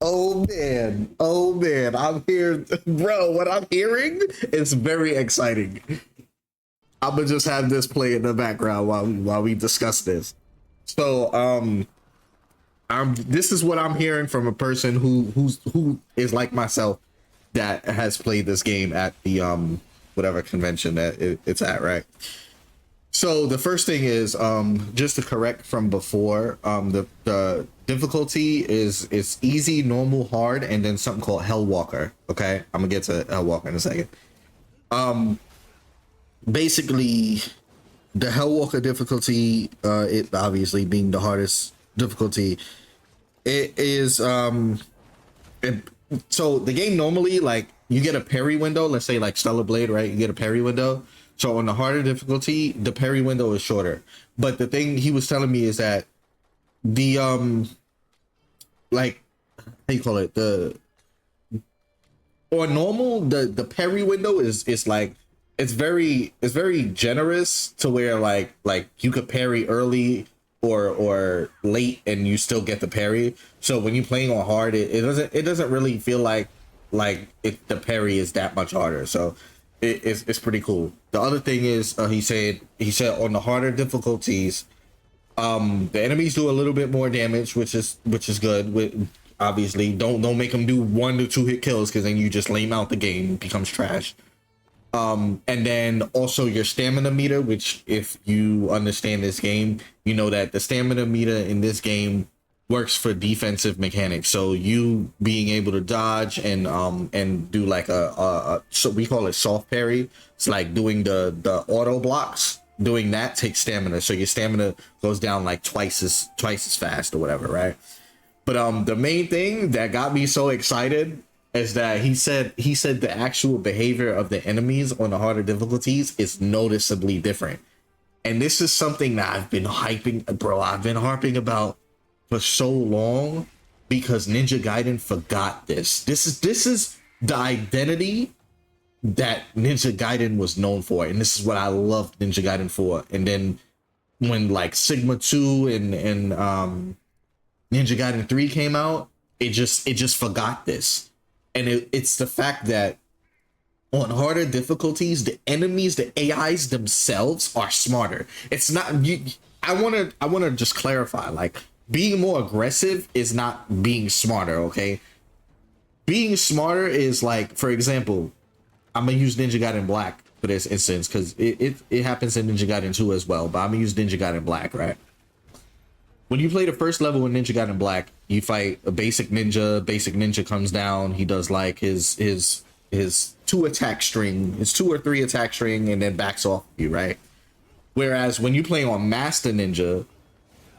Oh man, I'm here, bro. What I'm hearing is very exciting. I'm gonna just have this play in the background while we discuss this. So, I'm this is what I'm hearing from a person who is like myself that has played this game at the whatever convention that it's at, right? So the first thing is just to correct from before, the difficulty is easy, normal, hard, and then something called Hellwalker. Okay, I'm gonna get to Hellwalker in a second. Basically, the Hellwalker difficulty, it obviously being the hardest difficulty, it is it, so the game normally, like, you get a parry window. Let's say like Stellar Blade, right? You get a parry window. So on the harder difficulty, the parry window is shorter. But the thing he was telling me is that the like, how you call it, the or normal, the parry window is like, it's very generous to where like you could parry early or late and you still get the parry. So when you're playing on hard, it doesn't really feel like the parry is that much harder. So it's pretty cool. The other thing is, he said on the harder difficulties, the enemies do a little bit more damage, which is good. Obviously, don't make them do 1 to 2 hit kills, because then you just lame out the game, it becomes trash. And then also your stamina meter, which, if you understand this game, you know that the stamina meter in this game works for defensive mechanics. So you being able to dodge and do like a so we call it soft parry. It's like doing the auto blocks. Doing that takes stamina, so your stamina goes down like twice as fast or whatever, right? But the main thing that got me so excited is that he said the actual behavior of the enemies on the harder difficulties is noticeably different. And this is something that I've been harping about for so long, because Ninja Gaiden forgot this. This is the identity that Ninja Gaiden was known for, and this is what I loved Ninja Gaiden for. And then when like Sigma 2 and Ninja Gaiden 3 came out, it just forgot this. And it's the fact that on harder difficulties, the enemies, the AIs themselves are smarter. It's not you. I wanna just clarify, like, being more aggressive is not being smarter, okay? Being smarter is like, for example, I'm gonna use Ninja Gaiden Black for this instance, because it happens in Ninja Gaiden 2 as well, but I'm gonna use Ninja Gaiden Black, right? When you play the first level in Ninja Gaiden Black, you fight a basic ninja. Basic ninja comes down. He does like his 2 attack string, his 2 or 3 attack string, and then backs off you, right? Whereas when you play on Master Ninja,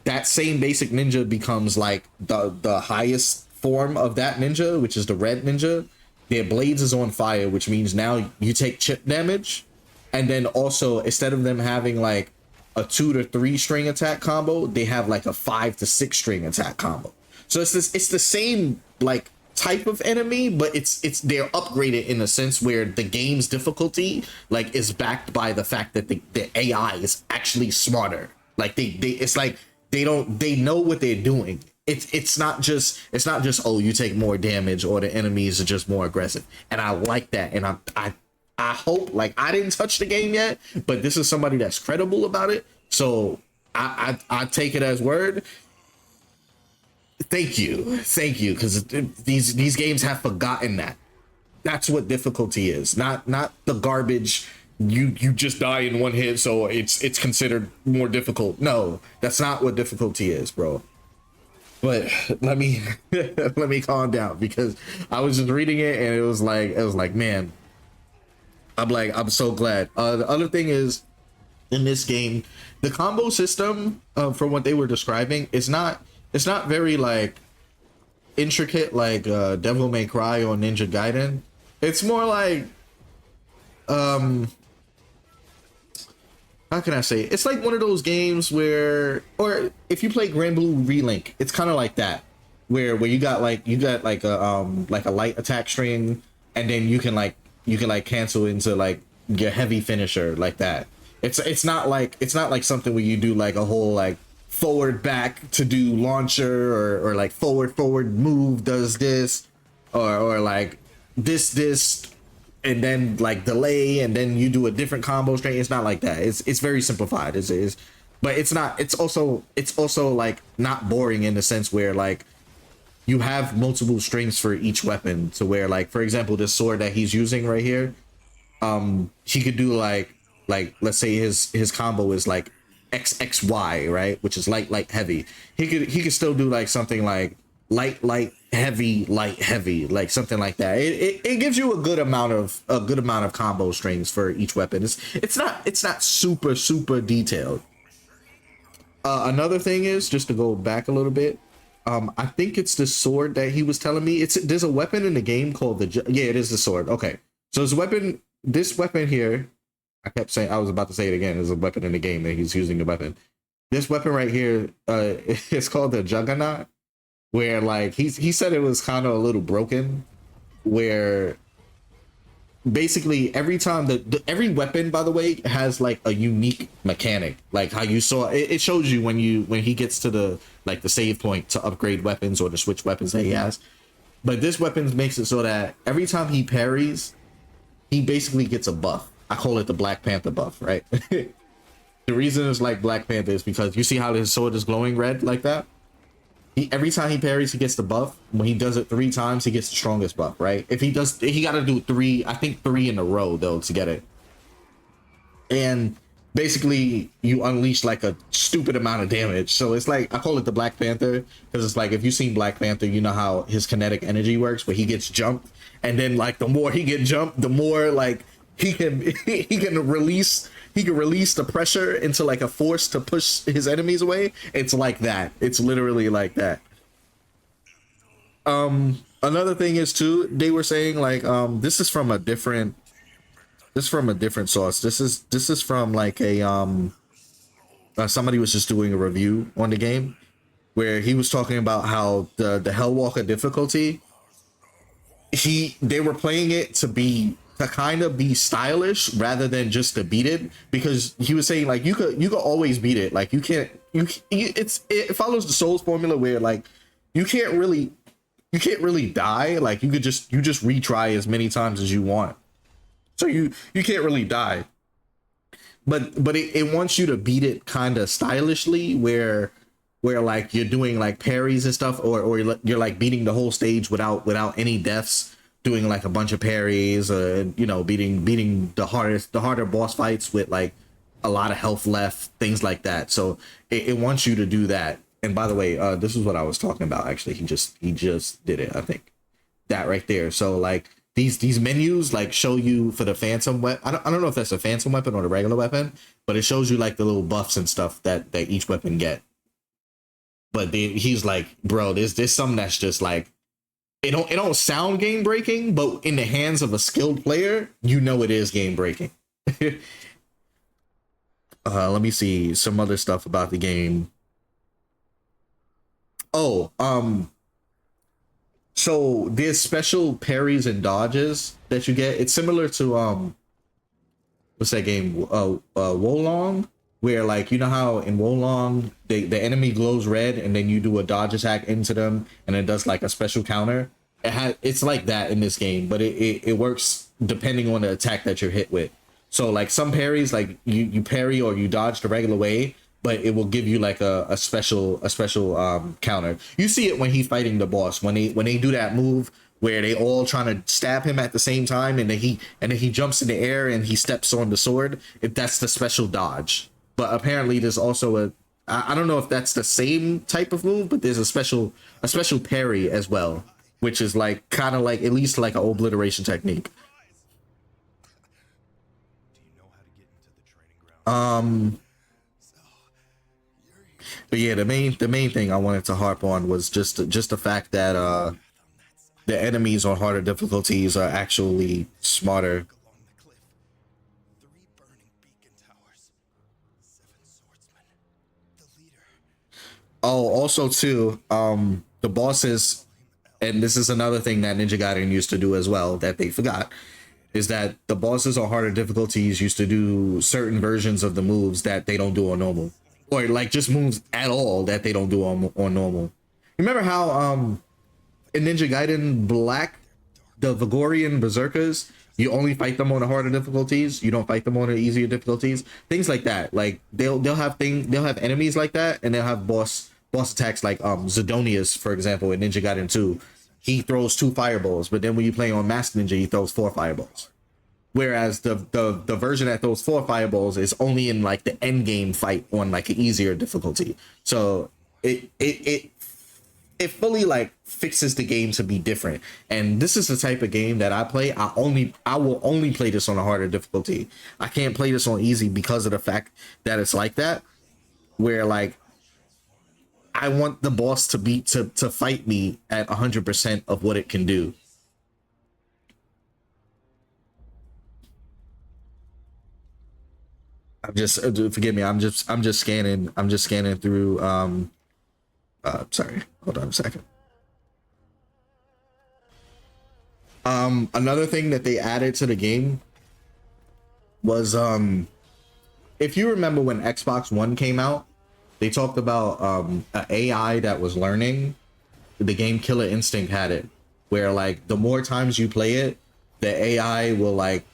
that same basic ninja becomes like the highest form of that ninja, which is the red ninja. Their blades is on fire, which means now you take chip damage. And then also, instead of them having like a 2 to 3 string attack combo, they have like a 5 to 6 string attack combo. So it's the same like type of enemy, but it's they're upgraded in a sense where the game's difficulty like is backed by the fact that the AI is actually smarter. Like they it's like they know what they're doing. It's not just oh, you take more damage, or the enemies are just more aggressive. And I like that. And I hope, like, I didn't touch the game yet, but this is somebody that's credible about it, so I take it as word. Thank you, because these games have forgotten that. That's what difficulty is, not the garbage. You just die in 1 hit, so it's considered more difficult. No, that's not what difficulty is, bro. But let me let me calm down, because I was just reading it and it was like, man, I'm so glad. The other thing is, in this game, the combo system, from what they were describing, it's not very like intricate like Devil May Cry or Ninja Gaiden. It's more like how can I say it? It's like one of those games where, or if you play Grand Blue Relink, it's kind of like that, where you got like a light attack string, and then you can cancel into like your heavy finisher like that. It's not like something where you do like a whole like forward back to do launcher, or like forward move does this, or like this and then like delay and then you do a different combo string. It's not like that. It's very simplified. Is but it's not. It's also like not boring in the sense where like you have multiple strings for each weapon, to where like, for example, this sword that he's using right here, he could do like let's say his combo is like XXY, right, which is light heavy. He could still do like something like light heavy, like something like that. It gives you a good amount of combo strings for each weapon. It's not super detailed. Another thing is, just to go back a little bit, I think it's the sword that he was telling me. There's a weapon in the game called yeah, it is the sword. Okay, so this weapon here, I was about to say it again. There's a weapon in the game that he's using the weapon. This weapon right here, it's called the Juggernaut, where like he said it was kind of a little broken, where basically every time every weapon, by the way, has like a unique mechanic, like how you saw it shows you when he gets to the save point to upgrade weapons or to switch weapons that he has. But this weapon makes it so that every time he parries, he basically gets a buff. I call it the Black Panther buff, right? The reason it's like Black Panther is because you see how his sword is glowing red like that. Every time he parries, he gets the buff. When he does it 3 times, he gets the strongest buff, right? He got to do 3, I think 3 in a row though to get it. And basically you unleash like a stupid amount of damage. So it's like, I call it the Black Panther because it's like, if you've seen Black Panther, you know how his kinetic energy works, where he gets jumped, and then like the more he get jumped, the more like he can release the pressure into like a force to push his enemies away. It's like that. It's literally like that. Another thing is too, they were saying like this is from a different source. This is from like a somebody was just doing a review on the game, where he was talking about how the Hellwalker difficulty, they were playing it to kind of be stylish rather than just to beat it, because he was saying like you could always beat it. Like it follows the Souls formula, where like you can't really die. Like you just retry as many times as you want, so you can't really die. But it wants you to beat it kind of stylishly, where like you're doing like parries and stuff, or you're like beating the whole stage without any deaths, doing like a bunch of parries, beating the harder boss fights with like a lot of health left, things like that. So it wants you to do that. And by the way, this is what I was talking about. Actually, he just did it, I think, that right there. So like these menus like show you for the phantom weapon. I don't know if that's a phantom weapon or the regular weapon, but it shows you like the little buffs and stuff that each weapon get. But he's like, bro, there's something that's just like, it don't sound game breaking, but in the hands of a skilled player, you know it is game breaking. Let me see some other stuff about the game. Oh, so there's special parries and dodges that you get. It's similar to what's that game? Wolong, where like, you know how in Wolong the enemy glows red and then you do a dodge attack into them and it does like a special counter. It's like that in this game, but it works depending on the attack that you're hit with. So like some parries, like you parry or you dodge the regular way, but it will give you like a special counter. You see it when he's fighting the boss, when they do that move where they all trying to stab him at the same time, and then he jumps in the air and he steps on the sword. That's the special dodge. But apparently there's also I don't know if that's the same type of move, but there's a special parry as well, which is like kind of like at least like an obliteration technique. But yeah, the main thing I wanted to harp on was just the fact that the enemies on harder difficulties are actually smarter. Oh, also too, the bosses, and this is another thing that Ninja Gaiden used to do as well that they forgot, is that the bosses on harder difficulties used to do certain versions of the moves that they don't do on normal. or like just moves at all that they don't do on normal. Remember how in Ninja Gaiden Black, the Vigorian Berserkers, you only fight them on the harder difficulties. You don't fight them on the easier difficulties. Things like that. Like they'll have enemies like that, and they'll have boss attacks like Zidonius, for example, in Ninja Gaiden 2. He throws 2 fireballs, but then when you play on Masked Ninja, he throws 4 fireballs. Whereas the version that throws 4 fireballs is only in like the end game fight on like an easier difficulty. So it fully like fixes the game to be different. And this is the type of game that I play. I will only play this on a harder difficulty. I can't play this on easy because of the fact that it's like that, where like I want the boss to be to fight me at 100% of what it can do. I'm just forgive me. I'm just scanning. I'm just scanning through. Sorry. Hold on a second. Another thing that they added to the game was if you remember when Xbox One came out, they talked about an AI that was learning. The game Killer Instinct had it, where like the more times you play it, the AI will like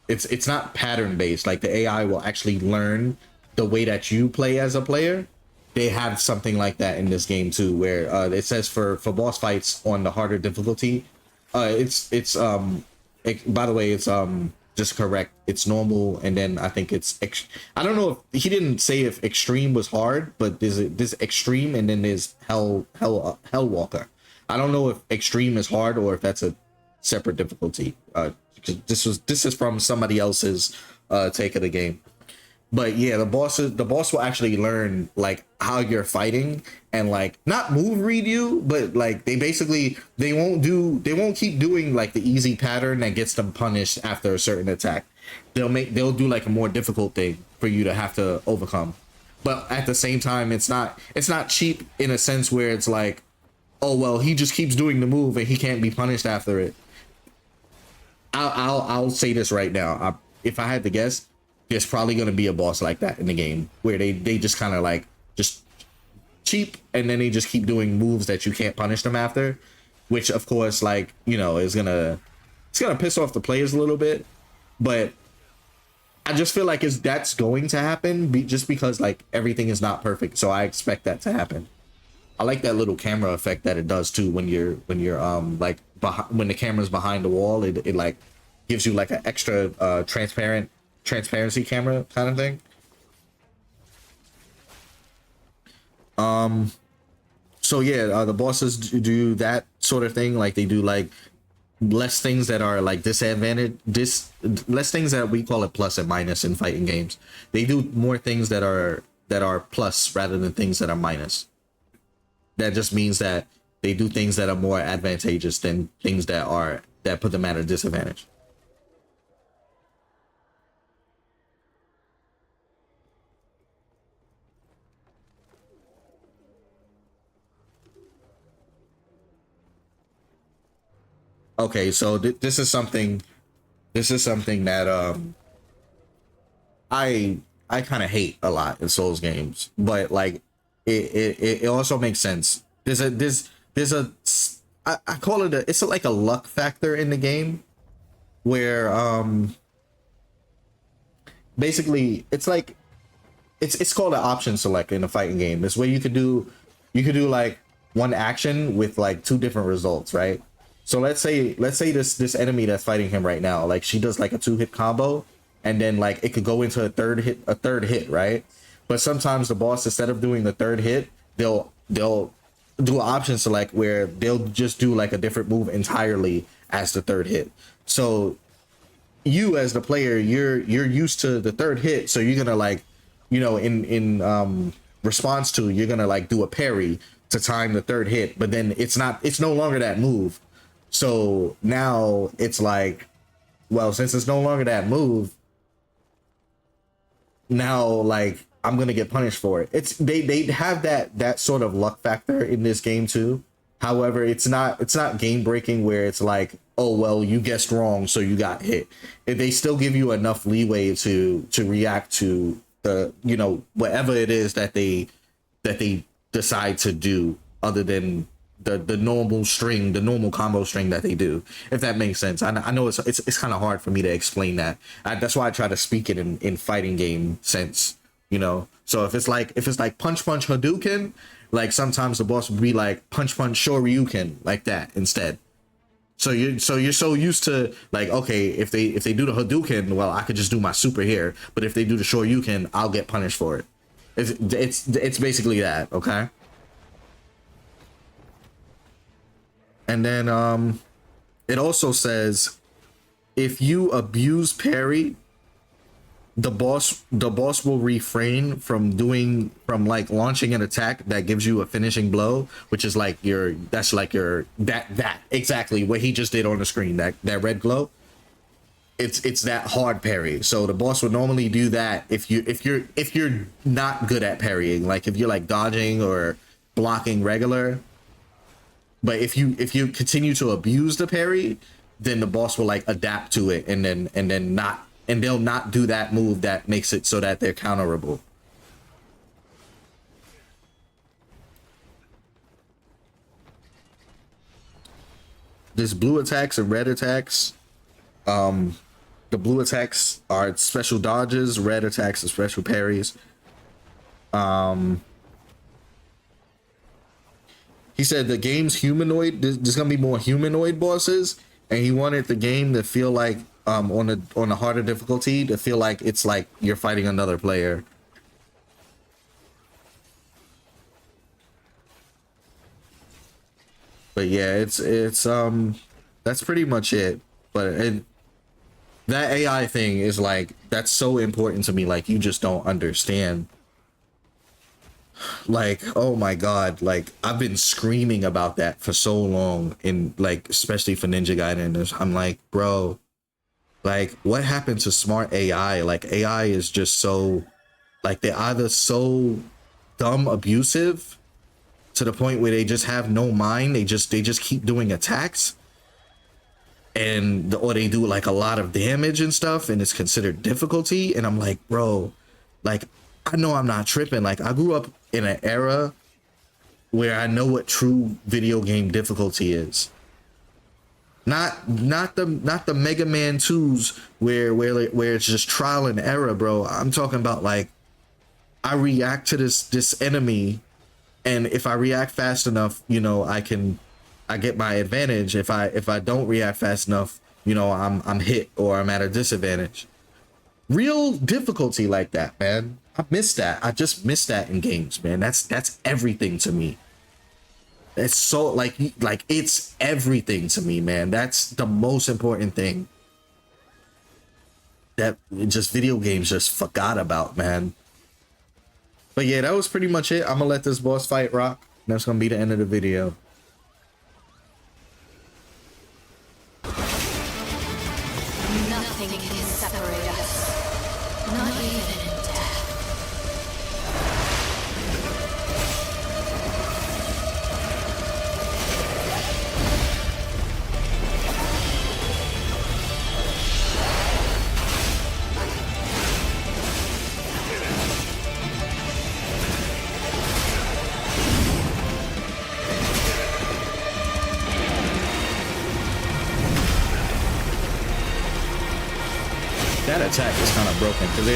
it's not pattern based. Like the AI will actually learn the way that you play as a player. They have something like that in this game too, where it says for boss fights on the harder difficulty, by the way, it's just correct. It's normal, and then I think I don't know if he didn't say if extreme was hard, but there's extreme, and then there's Hellwalker. I don't know if extreme is hard or if that's a separate difficulty. Because this is from somebody else's take of the game. But yeah, the boss will actually learn like how you're fighting and like not move read you, but like they won't keep doing like the easy pattern that gets them punished after a certain attack. They'll do like a more difficult thing for you to have to overcome. But at the same time, it's not cheap in a sense where it's like, oh well, he just keeps doing the move and he can't be punished after it. I'll say this right now. If I had to guess, there's probably going to be a boss like that in the game where they just kind of like just cheap, and then they just keep doing moves that you can't punish them after, which of course, like, you know, it's gonna piss off the players a little bit. But I just feel like that's going to happen just because like everything is not perfect, so I expect that to happen. I like that little camera effect that it does too when you're like when the camera's behind the wall, it like gives you like an extra transparency camera kind of thing. So yeah, the bosses do that sort of thing. Like they do like less things that are like less things that we call it plus and minus in fighting games. They do more things that are plus rather than things that are minus. That just means that they do things that are more advantageous than things that put them at a disadvantage. Okay, so this is something that I kind of hate a lot in Souls games, but like it also makes sense. There's a I call it it's like a luck factor in the game where basically it's like it's called an option select in a fighting game. This way you could do like one action with like 2 different results, right? So let's say this enemy that's fighting him right now, like she does like a 2-hit combo, and then like it could go into a third hit, right? But sometimes the boss, instead of doing the third hit, they'll do an option select where they'll just do like a different move entirely as the third hit. So you as the player, you're used to the third hit, so you're gonna like, you know, in response to, you're gonna like do a parry to time the third hit, but then it's no longer that move. So now it's like, well, since it's no longer that move, now like I'm gonna get punished for it. It's they have that sort of luck factor in this game too. However, it's not game breaking where it's like, oh well, you guessed wrong, so you got hit. They still give you enough leeway to react to the you know, whatever it is that they decide to do, other than the normal string, the normal combo string that they do, if that makes sense. I know it's kind of hard for me to explain that. That's why I try to speak it in fighting game sense, you know. So if it's like punch punch Hadouken, like sometimes the boss would be like punch punch Shoryuken, like that instead. So you're so used to like, okay, if they do the Hadouken, well, I could just do my super here, but if they do the Shoryuken, I'll get punished for it. It's basically that, okay? And then it also says if you abuse parry, the boss will refrain from like launching an attack that gives you a finishing blow, which is like that exactly what he just did on the screen, that red glow. It's that hard parry. So the boss would normally do that if you're not good at parrying, like if you're like dodging or blocking regular. But if you continue to abuse the parry, then the boss will like adapt to it and they'll not do that move that makes it so that they're counterable. There's blue attacks and red attacks. The blue attacks are special dodges, red attacks are special parries. He said the game's humanoid, there's gonna be more humanoid bosses, and he wanted the game to feel like on a harder difficulty to feel like it's like you're fighting another player. But yeah, it's that's pretty much it. But that AI thing is like, that's so important to me, like you just don't understand. Like, oh my god, like I've been screaming about that for so long, in like especially for Ninja Gaiden. I'm like, bro, like what happened to smart AI? Like AI is just so, like they're either so dumb abusive to the point where they just have no mind, they just keep doing attacks, and or they do like a lot of damage and stuff, and it's considered difficulty. And I'm like, bro, like I know I'm not tripping. Like I grew up in an era where I know what true video game difficulty is. Not the Mega Man 2s where it's just trial and error, bro. I'm talking about like I react to this enemy, and if I react fast enough, you know, I get my advantage. If I don't react fast enough, you know, I'm hit or I'm at a disadvantage. Real difficulty like that, man. I miss that. I just miss that in games, man. That's everything to me. It's so like it's everything to me, man. That's the most important thing that just video games just forgot about, man. But yeah, that was pretty much it. I'm gonna let this boss fight rock. That's gonna be the end of the video. Nothing can separate us. Not even in death. That attack is kind of broken because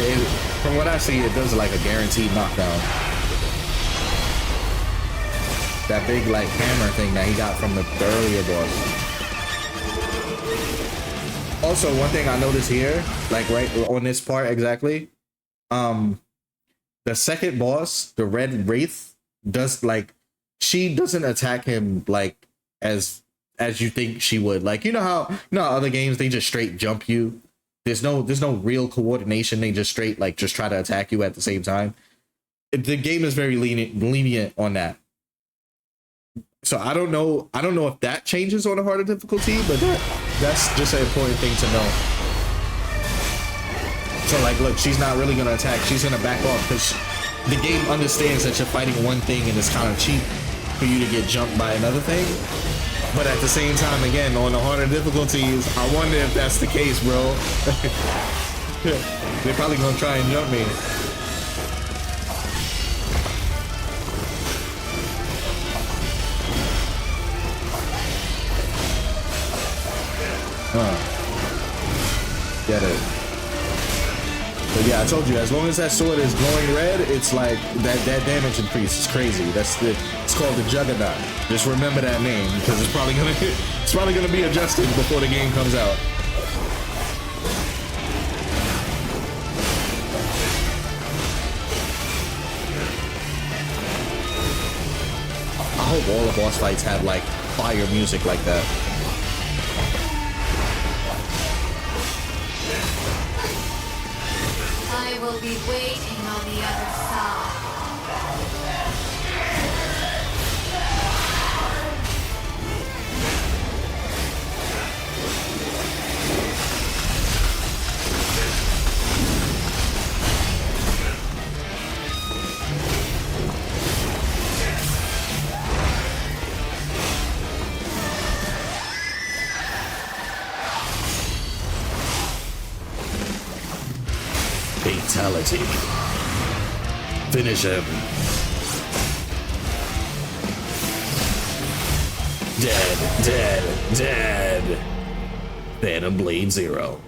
from what I see, it does like a guaranteed knockdown. That big like hammer thing that he got from the earlier boss. Also, one thing I noticed here, like right on this part exactly, the second boss, the Red Wraith, does like, she doesn't attack him like as you think she would. Like, you know how other games they just straight jump you. There's no real coordination. They just straight like just try to attack you at the same time. The game is very lenient on that. So I don't know if that changes on a harder difficulty, but that's just an important thing to know. So like, look, she's not really gonna attack. She's gonna back off because the game understands that you're fighting one thing and it's kind of cheap for you to get jumped by another thing. But at the same time, again, on the harder difficulties, I wonder if that's the case, bro. They're probably gonna try and jump me. Get it. But yeah, I told you, as long as that sword is glowing red, it's like that damage increase is crazy. It's called the Juggernaut. Just remember that name because it's probably gonna be adjusted before the game comes out. I hope all the boss fights have like fire music like that. I will be waiting on the other side. Fatality. Finish him. Dead. Phantom Blade 0.